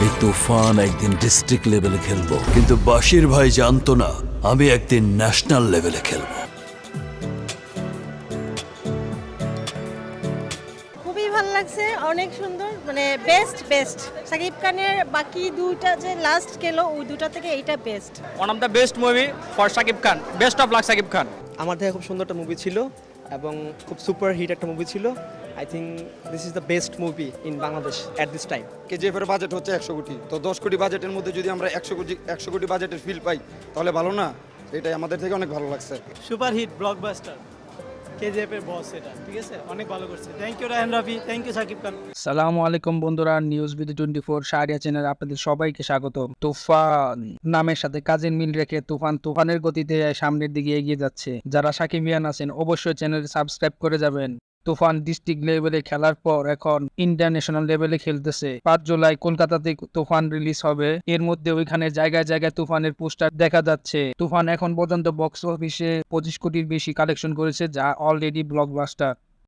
এই তুফান একদিন ডিস্ট্রিক্ট লেভেলে খেলবো, কিন্তু বাশির ভাই জানতো না আমি একদিন ন্যাশনাল লেভেলে খেলবো। খুবই ভালো লাগছে, অনেক সুন্দর, মানে বেস্ট বেস্ট। শাকিব খানের বাকি দুইটা যে লাস্ট গেল ওই দুটা থেকে এইটা best. One of the best movie for Shakib Khan, best of luck Shakib Khan. আমার দেখা খুব সুন্দর একটা মুভি ছিল এবং খুব সুপার হিট একটা মুভি ছিল। I think this is the best movie in Bangladesh at this time. KGF এর বাজেট হচ্ছে 100 কোটি, তো 10 কোটি বাজেটের মধ্যে যদি আমরা 100 কোটি বাজেটের ফিল পাই তাহলে ভালো না? এটাই আমাদের থেকে অনেক ভালো লাগছে। সুপার হিট ব্লকবাস্টার, কেজিএফ এর বস, এটা ঠিক আছে, অনেক ভালো করছে। Thank you Raihan Rafi, thank you Shakib Khan. সালামু আলাইকুম বন্ধুরা, নিউজ বিডি 24 শাহরিয়া চ্যানেলে আপনাদের সবাইকে স্বাগত। তুফান নামের সাথে কাজের মিল রেখে তুফানের গতিতে সামনের দিকে এগিয়ে যাচ্ছে। যারা সাকিবিয়ান আছেন অবশ্যই চ্যানেলে সাবস্ক্রাইব করে যাবেন। তুফান ডিস্ট্রিক্ট লেভেলে খেলার পর এখন ইন্টারন্যাশনাল লেভেলে খেলতেছে। 5 জুলাই কলকাতাতে তুফান রিলিজ হবে। এর মধ্যে ওইখানে জায়গায় জায়গায় তুফানের পোস্টার দেখা যাচ্ছে। তুফান এখন পর্যন্ত বক্স অফিসে 25 কোটির বেশি কালেকশন করেছে, যা অলরেডি ব্লকবাস্টার।